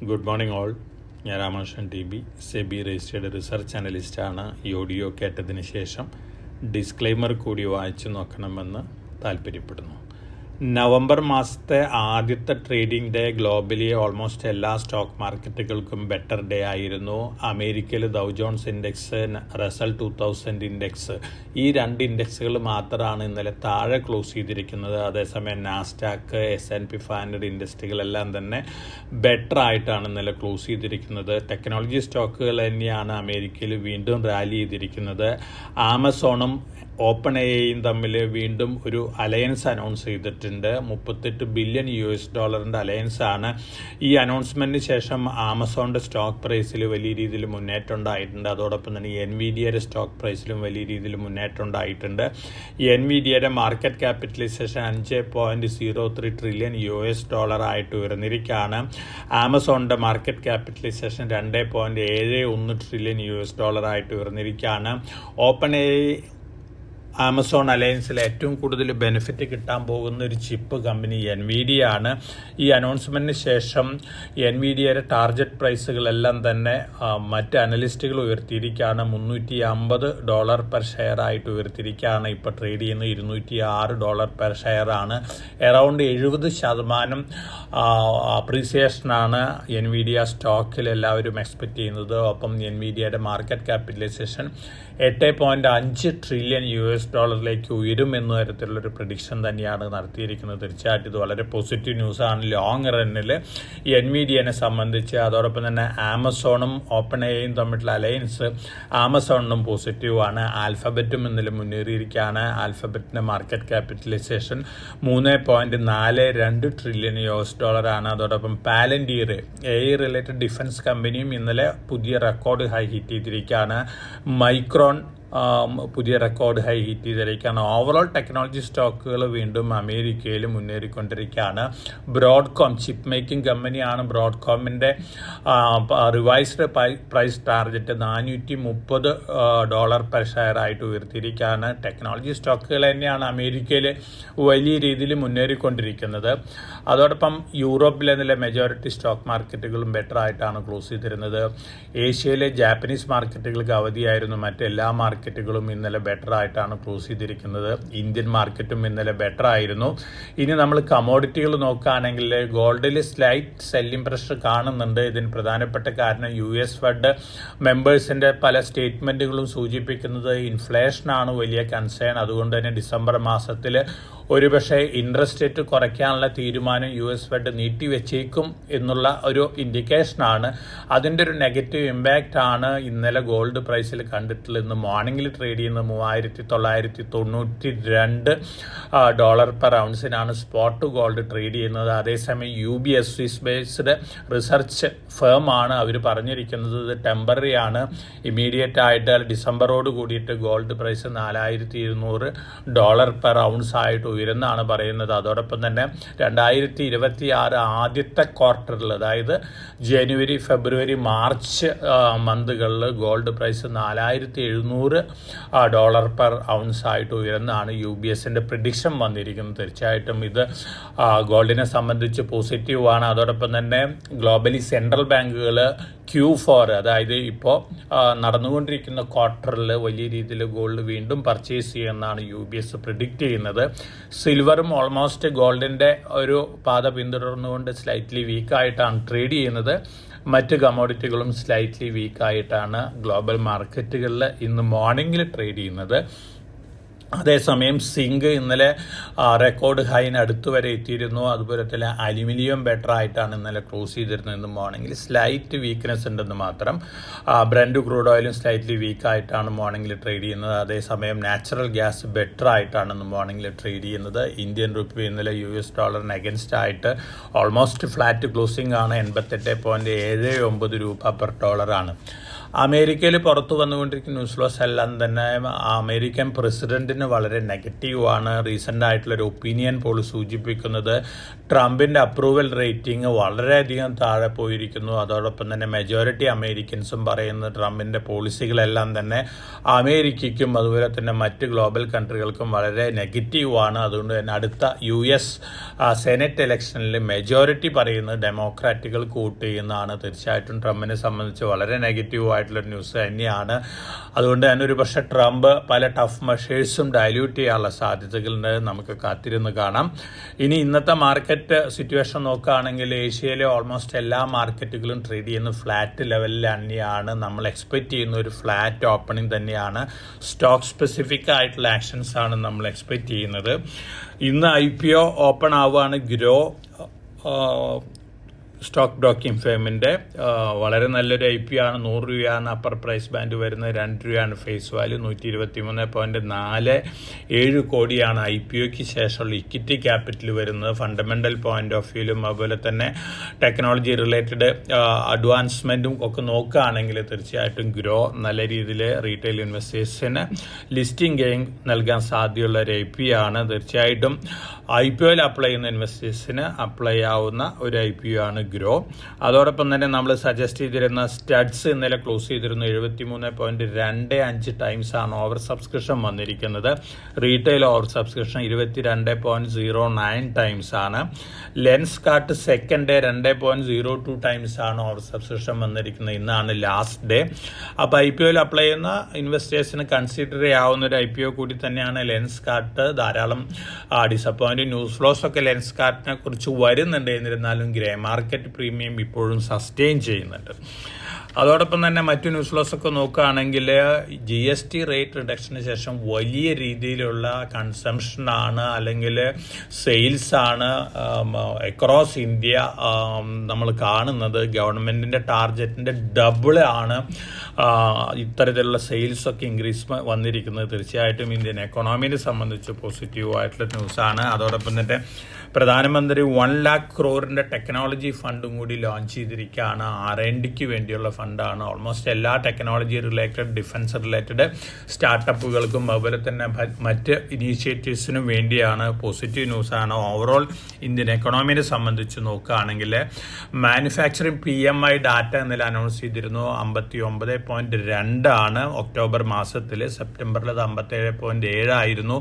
Good morning all. ഞാൻ Ramakrishnan T B, SEBI registered research അനലിസ്റ്റാണ്. ഈ ഓഡിയോ കേട്ടതിന് ശേഷം ഡിസ്ക്ലെയിമർ കൂടി വായിച്ചു നോക്കണമെന്ന് താല്പര്യപ്പെടുന്നു. നവംബർ മാസത്തെ ആദ്യത്തെ ട്രേഡിംഗ് ഡേ ഗ്ലോബലി ഓൾമോസ്റ്റ് എല്ലാ സ്റ്റോക്ക് മാർക്കറ്റുകൾക്കും ബെറ്റർ ഡേ ആയിരുന്നു. അമേരിക്കയിൽ Dow Jones index, Russell 2000 index, ഈ രണ്ട് ഇൻഡെക്സുകൾ മാത്രമാണ് ഇന്നലെ താഴെ ക്ലോസ് ചെയ്തിരിക്കുന്നത്. അതേസമയം നാസ്ഡാക്ക്, S&P 500 ഇൻഡസ്ട്രികളെല്ലാം തന്നെ ബെറ്റർ ആയിട്ടാണ് ഇന്നലെ ക്ലോസ് ചെയ്തിരിക്കുന്നത്. ടെക്നോളജി സ്റ്റോക്കുകൾ തന്നെയാണ് അമേരിക്കയിൽ വീണ്ടും റാലി ചെയ്തിരിക്കുന്നത്. ആമസോണും ഓപ്പൺ എയും തമ്മിൽ വീണ്ടും ഒരു അലയൻസ് അനൗൺസ് ചെയ്തിട്ടുണ്ട്. $38 ബില്യൺ അലയൻസ് ആണ്. ഈ അനൗൺസ്മെൻറ്റിന് ശേഷം ആമസോണിൻ്റെ സ്റ്റോക്ക് പ്രൈസിൽ വലിയ രീതിയിൽ മുന്നേറ്റം ഉണ്ടായിട്ടുണ്ട്. അതോടൊപ്പം തന്നെ എൻവിഡിയയുടെ സ്റ്റോക്ക് പ്രൈസിലും വലിയ രീതിയിൽ മുന്നേറ്റം ഉണ്ടായിട്ടുണ്ട്. എൻവിഡിയയുടെ മാർക്കറ്റ് ക്യാപിറ്റലൈസേഷൻ $5.03 ട്രില്യൺ ആയിട്ട് ഉയർന്നിരിക്കുകയാണ്. ആമസോണിൻ്റെ മാർക്കറ്റ് ക്യാപിറ്റലൈസേഷൻ $2.71 ട്രില്യൺ ആയിട്ട് ഉയർന്നിരിക്കുകയാണ്. ഓപ്പൺ എ ആമസോൺ അലയൻസിൽ ഏറ്റവും കൂടുതൽ ബെനിഫിറ്റ് കിട്ടാൻ പോകുന്ന ഒരു ചിപ്പ് കമ്പനി എൻവിഡിയ ആണ്. ഈ അനൗൺസ്മെൻറ്റിന് ശേഷം എൻവിഡിയയുടെ ടാർഗറ്റ് പ്രൈസുകളെല്ലാം തന്നെ മറ്റ് അനലിസ്റ്റുകൾ ഉയർത്തിയിരിക്കുകയാണ്. $350 പെർ ഷെയർ ആയിട്ട് ഉയർത്തിയിരിക്കുകയാണ്. ഇപ്പോൾ ട്രേഡ് ചെയ്യുന്നത് $206 പെർ ഷെയർ ആണ്. അറൗണ്ട് 70% അപ്രീസിയേഷനാണ് എൻവിഡിയ സ്റ്റോക്കിൽ എല്ലാവരും എക്സ്പെക്റ്റ് ചെയ്യുന്നത്. ഒപ്പം എൻവിഡിയയുടെ മാർക്കറ്റ് ക്യാപിറ്റലൈസേഷൻ $8.5 ട്രില്യൺ ഉയരും എന്ന തരത്തിലുള്ളൊരു പ്രഡിക്ഷൻ തന്നെയാണ് നടത്തിയിരിക്കുന്നത്. തീർച്ചയായിട്ടും ഇത് വളരെ പോസിറ്റീവ് ന്യൂസാണ് ലോങ് റണ്ണിൽ എൻവിഡിയനെ സംബന്ധിച്ച്. അതോടൊപ്പം തന്നെ ആമസോണും ഓപ്പൺ എയും തമ്മിലുള്ള അലയൻസ് ആമസോണിനും പോസിറ്റീവാണ്. ആൽഫബറ്റും ഇന്നലെ മുന്നേറിയിരിക്കുകയാണ്. ആൽഫബറ്റിൻ്റെ മാർക്കറ്റ് ക്യാപിറ്റലൈസേഷൻ $3.42 ട്രില്യൺ ആണ്. അതോടൊപ്പം പാലന്റിയർ, AI റിലേറ്റഡ് ഡിഫൻസ് കമ്പനിയും ഇന്നലെ പുതിയ റെക്കോർഡ് ഹൈ ഹിറ്റ് ചെയ്തിരിക്കുകയാണ്. മൈക്രോൺ പുതിയ റെക്കോർഡ് ഹൈ ഹിറ്റ് ചെയ്തിരിക്കുകയാണ്. ഓവറോൾ ടെക്നോളജി സ്റ്റോക്കുകൾ വീണ്ടും അമേരിക്കയിൽ മുന്നേറിക്കൊണ്ടിരിക്കുകയാണ്. ബ്രോഡ്കോം, ചിപ്പ് മേക്കിംഗ് കമ്പനിയാണ്. ബ്രോഡ്കോമിൻ്റെ revised price target $430 per share ആയിട്ട് ഉയർത്തിയിരിക്കുകയാണ്. ടെക്നോളജി സ്റ്റോക്കുകൾ തന്നെയാണ് അമേരിക്കയിൽ വലിയ രീതിയിൽ മുന്നേറിക്കൊണ്ടിരിക്കുന്നത്. അതോടൊപ്പം യൂറോപ്പിലെ നില മെജോറിറ്റി സ്റ്റോക്ക് മാർക്കറ്റുകളും ബെറ്റർ ആയിട്ടാണ് ക്ലോസ് ചെയ്തിരുന്നത്. ഏഷ്യയിലെ ജാപ്പനീസ് മാർക്കറ്റുകൾക്ക് അവധിയായിരുന്നു. മറ്റെല്ലാ മാർക്കറ്റുകളും ഇന്നലെ ബെറ്റർ ആയിട്ടാണ് ക്ലോസ് ചെയ്തിരിക്കുന്നത്. ഇന്ത്യൻ മാർക്കറ്റും ഇന്നലെ ബെറ്റർ ആയിരുന്നു. ഇനി നമ്മൾ കമോഡിറ്റികൾ നോക്കുകയാണെങ്കിൽ ഗോൾഡിൽ സ്ലൈറ്റ് സെല്ലിംഗ് പ്രഷർ കാണുന്നുണ്ട്. ഇതിന് പ്രധാനപ്പെട്ട കാരണം US ഫെഡ് മെമ്പേഴ്സിൻ്റെ പല സ്റ്റേറ്റ്മെൻറ്റുകളും സൂചിപ്പിക്കുന്നത് ഇൻഫ്ലേഷനാണ് വലിയ കൺസേൺ. അതുകൊണ്ട് തന്നെ ഡിസംബർ മാസത്തിൽ ഒരുപക്ഷെ ഇൻട്രസ്റ്റ് റേറ്റ് കുറയ്ക്കാനുള്ള തീരുമാനം US ഫെഡ് നീട്ടിവെച്ചേക്കും എന്നുള്ള ഒരു ഇൻഡിക്കേഷനാണ്. അതിൻ്റെ ഒരു നെഗറ്റീവ് ഇമ്പാക്റ്റ് ആണ് ഇന്നലെ ഗോൾഡ് പ്രൈസിൽ കണ്ടിട്ടുള്ളത്. ഇന്ന് മോർണിംഗിൽ ട്രേഡ് ചെയ്യുന്നത് $3992 പെർ ഔൺസിനാണ് സ്പോട്ട് ഗോൾഡ് ട്രേഡ് ചെയ്യുന്നത്. അതേസമയം UBS Swiss based research firm ആണ്. അവർ പറഞ്ഞിരിക്കുന്നത് ഇത് ടെമ്പററി ആണ്. ഇമീഡിയറ്റ് ആയിട്ട് ഡിസംബറോട് കൂടിയിട്ട് ഗോൾഡ് പ്രൈസ് $4200 പെർ ഔൺസ് ആയിട്ട് ഉയരുന്നാണ് പറയുന്നത്. അതോടൊപ്പം തന്നെ 2026 ആദ്യത്തെ ക്വാർട്ടറിൽ, അതായത് ജനുവരി, ഫെബ്രുവരി, മാർച്ച് മന്തുകളിൽ ഗോൾഡ് പ്രൈസ് $4700 പെർ ഔൺസ് ആയിട്ട് ഉയരുന്നാണ് UBSൻ്റെ പ്രിഡിക്ഷൻ വന്നിരിക്കുന്നത്. തീർച്ചയായിട്ടും ഇത് ഗോൾഡിനെ സംബന്ധിച്ച് പോസിറ്റീവാണ്. അതോടൊപ്പം തന്നെ ഗ്ലോബലി സെൻട്രൽ ബാങ്കുകൾ Q4, അതായത് ഇപ്പോൾ നടന്നുകൊണ്ടിരിക്കുന്ന ക്വാർട്ടറിൽ വലിയ രീതിയിൽ ഗോൾഡ് വീണ്ടും പർച്ചേസ് ചെയ്യുമെന്നാണ് UBS പ്രിഡിക്റ്റ് ചെയ്യുന്നത്. സിൽവറും ഓൾമോസ്റ്റ് ഗോൾഡിൻ്റെ ഒരു പാത പിന്തുടർന്നുകൊണ്ട് സ്ലൈറ്റ്ലി വീക്കായിട്ടാണ് ട്രേഡ് ചെയ്യുന്നത്. മറ്റ് കമോഡിറ്റികളും സ്ലൈറ്റ്ലി വീക്കായിട്ടാണ് ഗ്ലോബൽ മാർക്കറ്റുകളിൽ ഇന്ന് മോർണിംഗിൽ ട്രേഡ് ചെയ്യുന്നത്. അതേസമയം സിങ്ക് ഇന്നലെ റെക്കോർഡ് ഹൈന് അടുത്ത് വരെ എത്തിയിരുന്നു. അതുപോലെ തന്നെ അലുമിനിയം ബെറ്റർ ആയിട്ടാണ് ഇന്നലെ ക്ലോസ് ചെയ്തിരുന്നത്. ഇന്ന് മോർണിംഗിൽ സ്ലൈറ്റ് വീക്ക്നെസ് ഉണ്ടെന്ന് മാത്രം. ബ്രന്റ് ക്രൂഡ് ഓയിലും സ്ലൈറ്റ്ലി വീക്കായിട്ടാണ് മോർണിംഗിൽ ട്രേഡ് ചെയ്യുന്നത്. അതേസമയം നാച്ചുറൽ ഗ്യാസ് ബെറ്റർ ആയിട്ടാണ് ഇന്ന് മോർണിംഗിൽ ട്രേഡ് ചെയ്യുന്നത്. ഇന്ത്യൻ റുപ്പി ഇന്നലെ US ഡോളറിന് അഗൻസ്റ്റ് ആയിട്ട് ഓൾമോസ്റ്റ് ഫ്ലാറ്റ് ക്ലോസിംഗ് ആണ്. 88.79 രൂപ പെർ ഡോളറാണ്. അമേരിക്കയിൽ പുറത്തു വന്നുകൊണ്ടിരിക്കുന്ന ന്യൂസ് ഫ്ലോസ് എല്ലാം തന്നെ അമേരിക്കൻ പ്രസിഡന്റിന് വളരെ നെഗറ്റീവാണ്. റീസെൻ്റ് ആയിട്ടുള്ളൊരു ഒപ്പീനിയൻ പോൾ സൂചിപ്പിക്കുന്നത് ട്രംപിൻ്റെ അപ്രൂവൽ റേറ്റിംഗ് വളരെയധികം താഴെ പോയിരിക്കുന്നു. അതോടൊപ്പം തന്നെ മെജോറിറ്റി അമേരിക്കൻസും പറയുന്നത് ട്രംപിൻ്റെ പോളിസികളെല്ലാം തന്നെ അമേരിക്കയ്ക്കും അതുപോലെ തന്നെ മറ്റ് ഗ്ലോബൽ കൺട്രികൾക്കും വളരെ നെഗറ്റീവാണ്. അതുകൊണ്ട് തന്നെ അടുത്ത US സെനറ്റ് ഇലക്ഷനിൽ മെജോറിറ്റി പറയുന്നത് ഡെമോക്രാറ്റുകൾ വോട്ട് ചെയ്യുന്നതാണ്. തീർച്ചയായിട്ടും ട്രംപിനെ സംബന്ധിച്ച് വളരെ നെഗറ്റീവായിട്ടുള്ളൊരു ന്യൂസ് തന്നെയാണ്. അതുകൊണ്ട് തന്നെ ഒരു പക്ഷേ ട്രംപ് പല ടഫ് മെഷേഴ്സും ഡയല്യൂട്ട് ചെയ്യാനുള്ള സാധ്യതകളുണ്ട്. നമുക്ക് കാത്തിരുന്ന് കാണാം. ഇനി ഇന്നത്തെ മാർക്കറ്റ് സിറ്റുവേഷൻ നോക്കുകയാണെങ്കിൽ ഏഷ്യയിലെ ഓൾമോസ്റ്റ് എല്ലാ മാർക്കറ്റുകളും ട്രേഡ് ചെയ്യുന്ന ഫ്ലാറ്റ് ലെവലിൽ തന്നെയാണ്. നമ്മൾ എക്സ്പെക്റ്റ് ചെയ്യുന്ന ഒരു ഫ്ലാറ്റ് ഓപ്പണിംഗ് തന്നെയാണ്. സ്റ്റോക്ക് സ്പെസിഫിക് ആയിട്ടുള്ള ആക്ഷൻസ് ആണ് നമ്മൾ എക്സ്പെക്റ്റ് ചെയ്യുന്നത്. ഇന്ന് IPO ഓപ്പൺ ആവുകയാണ്. ഗ്രോ സ്റ്റോക്ക് ബ്രോക്കിംഗ് ഫേമിൻ്റെ വളരെ നല്ലൊരു IPO ആണ്. 100 രൂപയാണ് അപ്പർ പ്രൈസ് ബാൻഡ് വരുന്നത്. 2 രൂപയാണ് ഫേസ് വാല്യൂ. 123.47 കോടിയാണ് IPOയ്ക്ക് ശേഷമുള്ള ഇക്വിറ്റി ക്യാപിറ്റൽ വരുന്നത്. ഫണ്ടമെൻ്റൽ പോയിന്റ് ഓഫ് വ്യൂലും അതുപോലെ തന്നെ ടെക്നോളജി റിലേറ്റഡ് അഡ്വാൻസ്മെൻറ്റും ഒക്കെ നോക്കുകയാണെങ്കിൽ തീർച്ചയായിട്ടും ഗ്രോ നല്ല രീതിയിൽ റീറ്റെയിൽ ഇൻവെസ്റ്റേഴ്സിന് ലിസ്റ്റിംഗ് ഗെയിൻ നൽകാൻ സാധ്യതയുള്ള ഒരു IPO ആണ്. തീർച്ചയായിട്ടും IPOയിൽ അപ്ലൈ ചെയ്യുന്ന ഇൻവെസ്റ്റേഴ്സിന് അപ്ലൈ ആവുന്ന ഒരു IPO ആണ് ഗ്രോ. അതോടൊപ്പം തന്നെ നമ്മൾ സജസ്റ്റ് ചെയ്തിരുന്ന സ്റ്റഡ്സ് ഇന്നലെ ക്ലോസ് ചെയ്തിരുന്നു. 73.25 ടൈംസ് ആണ് ഓവർ സബ്സ്ക്രിപ്ഷൻ വന്നിരിക്കുന്നത്. റീറ്റെയിൽ ഓവർ സബ്സ്ക്രിപ്ഷൻ 22.09 ടൈംസ് ആണ്. Lens cart second day 2.02 times ആണ് ഓവർ സബ്സ്ക്രിപ്ഷൻ വന്നിരിക്കുന്നത്. ഇന്നാണ് ലാസ്റ്റ് ഡേ. അപ്പോൾ IPOയിൽ അപ്ലൈ ചെയ്യുന്ന ഇൻവെസ്റ്റേഴ്സിന് കൺസിഡർ ചെയ്യാവുന്ന ഒരു IPO കൂടി തന്നെയാണ് ലെൻസ് കാർട്ട്. ധാരാളം ഡിസപ്പോയിൻറ്റിംഗ് ന്യൂസ് ഫ്ലോസ് ഒക്കെ ലെൻസ് കാർട്ടിനെ കുറിച്ച് വരുന്നുണ്ട്. എന്നിരുന്നാലും ഗ്രേ മാർക്കറ്റ് പ്രീമിയം ഇപ്പോഴും സസ്റ്റെയിൻ ചെയ്യുന്നുണ്ട്. അതോടൊപ്പം തന്നെ മറ്റു ന്യൂസ് ഫ്ലോസ് ഒക്കെ നോക്കുകയാണെങ്കിൽ GST റേറ്റ് റിഡക്ഷന് ശേഷം വലിയ രീതിയിലുള്ള കൺസംഷനാണ് അല്ലെങ്കിൽ സെയിൽസാണ് അക്രോസ് ഇന്ത്യ നമ്മൾ കാണുന്നത്. ഗവൺമെൻറ്റിൻ്റെ ടാർഗറ്റിൻ്റെ ഡബിൾ ആണ് ഇത്തരത്തിലുള്ള സെയിൽസൊക്കെ ഇൻക്രീസ് വന്നിരിക്കുന്നത്. തീർച്ചയായിട്ടും ഇന്ത്യൻ എക്കോണമിനെ സംബന്ധിച്ച് പോസിറ്റീവായിട്ടുള്ള ന്യൂസാണ്. അതോടൊപ്പം തന്നെ പ്രധാനമന്ത്രി 1 lakh crore ടെക്നോളജി ഫണ്ടും കൂടി ലോഞ്ച് ചെയ്തിരിക്കുകയാണ്. R&Dക്ക് വേണ്ടിയുള്ള ഫണ്ടാണ്. ഓൾമോസ്റ്റ് എല്ലാ ടെക്നോളജി റിലേറ്റഡ് ഡിഫൻസ് റിലേറ്റഡ് സ്റ്റാർട്ടപ്പുകൾക്കും അതുപോലെ തന്നെ മറ്റ് ഇനീഷ്യേറ്റീവ്സിനും വേണ്ടിയാണ്. പോസിറ്റീവ് ന്യൂസാണ്. ഓവറോൾ ഇന്ത്യൻ എക്കണോമിനെ സംബന്ധിച്ച് നോക്കുകയാണെങ്കിൽ മാനുഫാക്ചറിങ് PMI ഡാറ്റ ഇന്നലെ അനൗൺസ് ചെയ്തിരുന്നു. 59.2 ആണ് ഒക്ടോബർ മാസത്തിൽ. സെപ്റ്റംബറിൽ അത് 57.7 ആയിരുന്നു.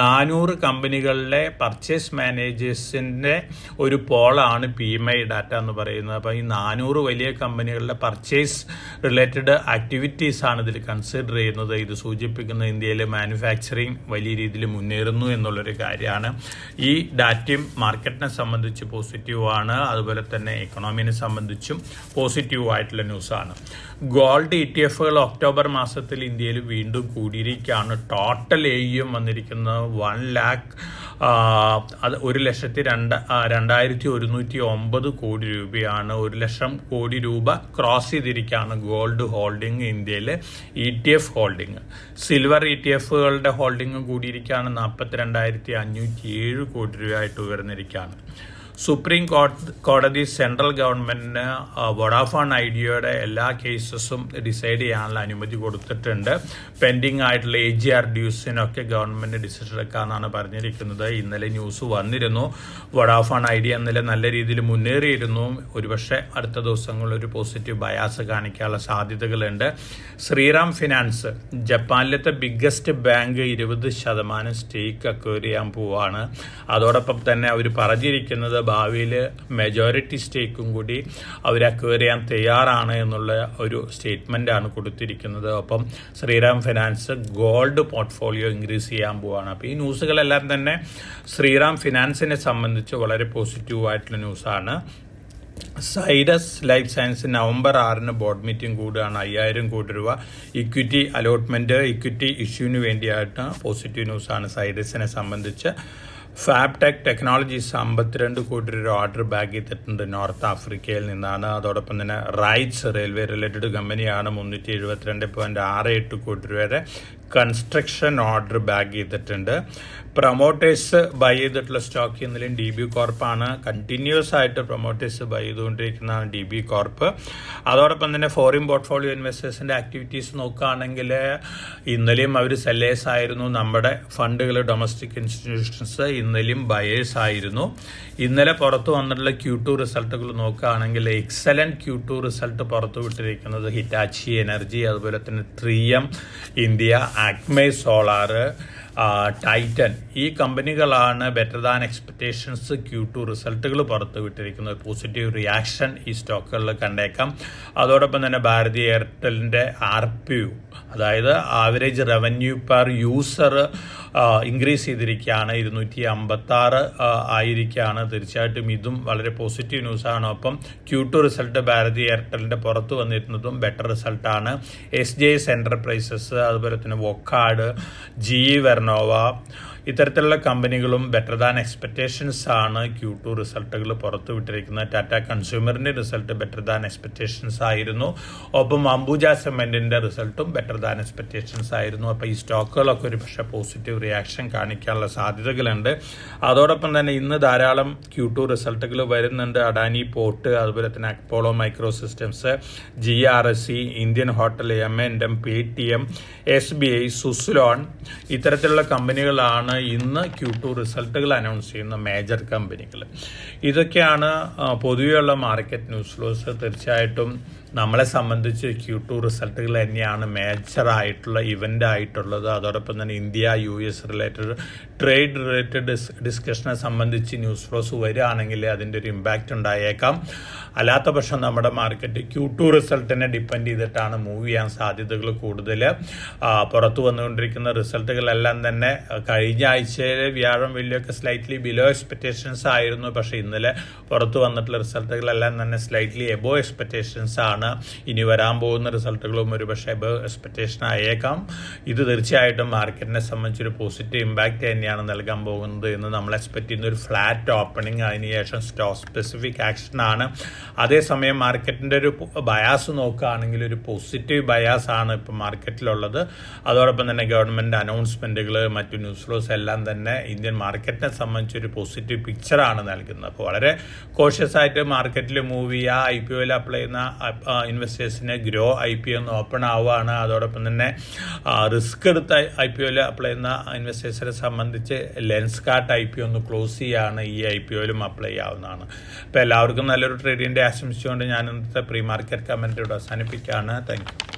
400 കമ്പനികളിലെ പർച്ചേസ് മാനേജേഴ്സിൻ്റെ ഒരു പോളാണ് PMI ഡാറ്റ എന്ന് പറയുന്നത്. അപ്പോൾ ഈ 400 വലിയ കമ്പനികളുടെ പർച്ചേസ് റിലേറ്റഡ് ആക്ടിവിറ്റീസ് ആണ് ഇതിൽ കൺസിഡർ ചെയ്യുന്നത്. ഇത് സൂചിപ്പിക്കുന്ന ഇന്ത്യയിൽ മാനുഫാക്ചറിങ് വലിയ രീതിയിൽ മുന്നേറുന്നു എന്നുള്ളൊരു കാര്യമാണ്. ഈ ഡാറ്റയും മാർക്കറ്റിനെ സംബന്ധിച്ച് പോസിറ്റീവാണ്. അതുപോലെ തന്നെ എക്കണോമിനെ സംബന്ധിച്ചും പോസിറ്റീവായിട്ടുള്ള ന്യൂസാണ്. ഗോൾഡ് ETF ഒക്ടോബർ മാസത്തിൽ ഇന്ത്യയിൽ വീണ്ടും കൂടിയിരിക്കുകയാണ്. ടോട്ടൽ AUM വന്നിരിക്കുന്നത് 1,02,109 കോടി രൂപയാണ്. 1 ലക്ഷം കോടി രൂപ ക്രോസ് ചെയ്തിരിക്കുകയാണ് ഗോൾഡ് ഹോൾഡിംഗ് ഇന്ത്യയിൽ. ETF ഹോൾഡിംഗ്, സിൽവർ ETFകളുടെ ഹോൾഡിംഗ് കൂടിയിരിക്കുകയാണ്. 42,507 കോടി രൂപയായിട്ട് ഉയർന്നിരിക്കുകയാണ്. സുപ്രീം കോടതി സെൻട്രൽ ഗവൺമെൻറ്റിന് വോഡാഫോൺ ഐഡിയയുടെ എല്ലാ കേസസും ഡിസൈഡ് ചെയ്യാനുള്ള അനുമതി കൊടുത്തിട്ടുണ്ട്. പെൻഡിങ് ആയിട്ടുള്ള AGR ഡ്യൂസിനൊക്കെ ഗവൺമെൻറ് ഡിസിഷൻ എടുക്കാമെന്നാണ് പറഞ്ഞിരിക്കുന്നത്. ഇന്നലെ ന്യൂസ് വന്നിരുന്നു. വോഡാഫോൺ ഐഡിയ ഇന്നലെ നല്ല രീതിയിൽ മുന്നേറിയിരുന്നു. ഒരുപക്ഷെ അടുത്ത ദിവസങ്ങളിൽ ഒരു പോസിറ്റീവ് ബയാസ് കാണിക്കാനുള്ള സാധ്യതകളുണ്ട്. ശ്രീറാം ഫിനാൻസ് ജപ്പാനിലത്തെ ബിഗ്ഗസ്റ്റ് ബാങ്ക് 20% സ്റ്റേക്ക് അക്വയർ ചെയ്യാൻ പോവുകയാണ്. അതോടൊപ്പം തന്നെ അവർ പറഞ്ഞിരിക്കുന്നത് ഭാവിയിൽ മെജോറിറ്റി സ്റ്റേക്കും കൂടി അവർ അക്വയർ ചെയ്യാൻ തയ്യാറാണ് എന്നുള്ള ഒരു സ്റ്റേറ്റ്മെൻറ്റാണ് കൊടുത്തിരിക്കുന്നത്. അപ്പം Shriram finance gold portfolio increase ചെയ്യാൻ പോവുകയാണ്. അപ്പോൾ ഈ ന്യൂസുകളെല്ലാം തന്നെ ശ്രീറാം ഫിനാൻസിനെ സംബന്ധിച്ച് വളരെ പോസിറ്റീവായിട്ടുള്ള ന്യൂസാണ്. Zydus life science November 6 board meeting കൂടുകയാണ്. 5000 കോടി രൂപ ഇക്വിറ്റി അലോട്ട്മെൻറ്റ് ഇക്വിറ്റി ഇഷ്യൂവിന് വേണ്ടിയായിട്ട് പോസിറ്റീവ് ന്യൂസാണ് സൈഡസിനെ സംബന്ധിച്ച്. ഫാബ്ടെക് ടെക്നോളജീസ് 52 കോടി രൂപ ഓർഡർ ബാഗ് ചെയ്തിട്ടുണ്ട്. നോർത്ത് ആഫ്രിക്കയിൽ നിന്നാണ്. അതോടൊപ്പം തന്നെ റൈറ്റ്സ് റെയിൽവേ റിലേറ്റഡ് കമ്പനിയാണ്. 372.68 കോടി രൂപയുടെ കൺസ്ട്രക്ഷൻ ഓർഡർ ബാഗ് ചെയ്തിട്ടുണ്ട്. പ്രൊമോട്ടേഴ്സ് ബൈ ചെയ്തിട്ടുള്ള സ്റ്റോക്ക് ഇന്നലെ DB കോർപ്പാണ്. കണ്ടിന്യൂസ് ആയിട്ട് പ്രൊമോട്ടേഴ്സ് ബൈ ചെയ്തുകൊണ്ടിരിക്കുന്നതാണ് DB കോർപ്പ്. അതോടൊപ്പം തന്നെ ഫോറിൻ പോർട്ട്ഫോളിയോ ഇൻവെസ്റ്റേഴ്സിന്റെ ആക്ടിവിറ്റീസ് നോക്കുകയാണെങ്കിൽ ഇന്നലെയും അവർ സെല്ലേഴ്സ് ആയിരുന്നു. നമ്മുടെ ഫണ്ടുകൾ ഡൊമസ്റ്റിക് ഇൻസ്റ്റിറ്റ്യൂഷൻസ് ഇന്നലെയും ബയേഴ്സ് ആയിരുന്നു. ഇന്നലെ പുറത്തു വന്നിട്ടുള്ള Q2 റിസൾട്ടുകൾ നോക്കുകയാണെങ്കിൽ എക്സലന്റ് Q2 റിസൾട്ട് പുറത്തു വിട്ടിരിക്കുന്നത് ഹിറ്റാച്ചി എനർജി, അതുപോലെ തന്നെ 3M ഇന്ത്യ, ആക്മെ സോളാർ, ടൈറ്റൻ, ഈ കമ്പനികളാണ് ബെറ്റർ ദാൻ എക്സ്പെക്ടേഷൻസ് Q2 റിസൾട്ടുകൾ പുറത്തു വിട്ടിരിക്കുന്നത്. പോസിറ്റീവ് റിയാക്ഷൻ ഈ സ്റ്റോക്കുകളിൽ കണ്ടേക്കാം. അതോടൊപ്പം തന്നെ ഭാരതി എയർടെലിന്റെ RPU, അതായത് average revenue per user increase ചെയ്തിരിക്കുകയാണ്, 256 ആയിരിക്കുകയാണ്. തീർച്ചയായിട്ടും ഇതും വളരെ പോസിറ്റീവ് ന്യൂസാണ്. ഒപ്പം Q2 റിസൾട്ട് ഭാരതി എയർടെലിന്റെ പുറത്തു വന്നിരുന്നതും ബെറ്റർ റിസൾട്ടാണ്. SJS എന്റർപ്രൈസസ്, അതുപോലെ തന്നെ വൊക്കാർഡ്, GE വെർണോവ, ഇത്തരത്തിലുള്ള കമ്പനികളും ബെറ്റർ ദാൻ എക്സ്പെക്ടേഷൻസ് ആണ് Q2 റിസൾട്ടുകൾ പുറത്തു വിട്ടിരിക്കുന്നത്. ടാറ്റ കൺസ്യൂമറിന്റെ റിസൾട്ട് ബെറ്റർ ദാൻ എക്സ്പെക്ടേഷൻസ് ആയിരുന്നു. ഒപ്പം അംബുജ സിമെന്റിന്റെ റിസൾട്ടും ബെറ്റർ ദാൻ എക്സ്പെക്ടേഷൻസ് ആയിരുന്നു. അപ്പോൾ ഈ സ്റ്റോക്കുകളൊക്കെ ഒരു പക്ഷേ പോസിറ്റീവ് റിയാക്ഷൻ കാണിക്കാനുള്ള സാധ്യതകളുണ്ട്. അതോടൊപ്പം തന്നെ ഇന്ന് ധാരാളം Q2 റിസൾട്ടുകൾ വരുന്നുണ്ട്. അഡാനി പോർട്ട്, അതുപോലെ തന്നെ Apollo micro systems, GRSE, Indian hotel, M&M, Paytm, SBI, Suzlon, ഇത്തരത്തിലുള്ള കമ്പനികളാണ് ഇന്ന് Q2 റിസൾട്ടുകൾ അനൗൺസ് ചെയ്യുന്ന മേജർ കമ്പനികൾ. ഇതൊക്കെയാണ് പൊതുവെയുള്ള മാർക്കറ്റ് ന്യൂസ് ഫ്ലോസ്. തീർച്ചയായിട്ടും നമ്മളെ സംബന്ധിച്ച് Q2 റിസൾട്ടുകൾ തന്നെയാണ് മേജർ ആയിട്ടുള്ള ഇവന്റ് ആയിട്ടുള്ളത്. അതോടൊപ്പം തന്നെ India US related, trade related ഡിസ്കഷനെ സംബന്ധിച്ച് ന്യൂസ് ഫ്ലോസ് വരികയാണെങ്കിൽ അതിൻ്റെ ഒരു ഇമ്പാക്റ്റ് ഉണ്ടായേക്കാം. അല്ലാത്ത പക്ഷം നമ്മുടെ മാർക്കറ്റ് Q2 റിസൾട്ടിനെ ഡിപ്പെൻഡ് ചെയ്തിട്ടാണ് മൂവ് ചെയ്യാൻ സാധ്യതകൾ കൂടുതൽ. പുറത്തു വന്നുകൊണ്ടിരിക്കുന്ന റിസൾട്ടുകളെല്ലാം തന്നെ കഴിഞ്ഞ ആഴ്ചയിൽ വ്യാഴം വെള്ളിയൊക്കെ സ്ലൈറ്റ്ലി ബിലോ എക്സ്പെക്ടേഷൻസ് ആയിരുന്നു. പക്ഷേ ഇന്നലെ പുറത്തു വന്നിട്ടുള്ള റിസൾട്ടുകളെല്ലാം തന്നെ സ്ലൈറ്റ്ലി എബോ എക്സ്പെക്ടേഷൻസ് ആണ്. ഇനി വരാൻ പോകുന്ന റിസൾട്ടുകളും ഒരു പക്ഷേ എബോ എക്സ്പെക്ടേഷൻ ആയേക്കാം. ഇത് തീർച്ചയായിട്ടും മാർക്കറ്റിനെ സംബന്ധിച്ചൊരു പോസിറ്റീവ് ഇമ്പാക്റ്റ് തന്നെയാണ് നൽകാൻ പോകുന്നത് എന്ന് നമ്മൾ എക്സ്പെക്ട് ചെയ്യുന്ന ഒരു ഫ്ലാറ്റ് ഓപ്പണിംഗ്, അതിനുശേഷം സ്റ്റോക്ക് സ്പെസിഫിക് ആക്ഷൻ ആണ്. അതേസമയം മാർക്കറ്റിന്റെ ഒരു ബയാസ് നോക്കുകയാണെങ്കിൽ ഒരു പോസിറ്റീവ് ബയാസ് ആണ് ഇപ്പോൾ മാർക്കറ്റിലുള്ളത്. അതോടൊപ്പം തന്നെ ഗവൺമെന്റ് അനൗൺസ്മെന്റുകൾ, മറ്റു ന്യൂസ് ഫ്ലോസ് എല്ലാം തന്നെ ഇന്ത്യൻ മാർക്കറ്റിനെ സംബന്ധിച്ച് ഒരു പോസിറ്റീവ് പിക്ചറാണ് നൽകുന്നത്. അപ്പോൾ വളരെ കോഷ്യസ് ആയിട്ട് മാർക്കറ്റിൽ മൂവ് ചെയ്യുക. IPOയിൽ അപ്ലൈ ചെയ്യുന്ന ഇൻവെസ്റ്റേഴ്സിന് ഗ്രോ IPO ഒന്ന് ഓപ്പൺ ആവുകയാണ്. അതോടൊപ്പം തന്നെ റിസ്ക് എടുത്ത് IPOയിൽ അപ്ലൈ ചെയ്യുന്ന ഇൻവെസ്റ്റേഴ്സിനെ സംബന്ധിച്ച് ലെൻസ് കാർട്ട് IPO ഒന്ന് ക്ലോസ് ചെയ്യുകയാണ്. ഈ IPOയിലും അപ്ലൈ ചെയ്യാവുന്നതാണ്. അപ്പോൾ എല്ലാവർക്കും നല്ലൊരു ട്രേഡിൻ്റെ ആശംസിച്ചുകൊണ്ട് ഞാൻ ഇന്നത്തെ പ്രീ മാർക്കറ്റ് കമൻറ്റ് ഇവിടെ അവസാനിപ്പിക്കുകയാണ്. Thank you.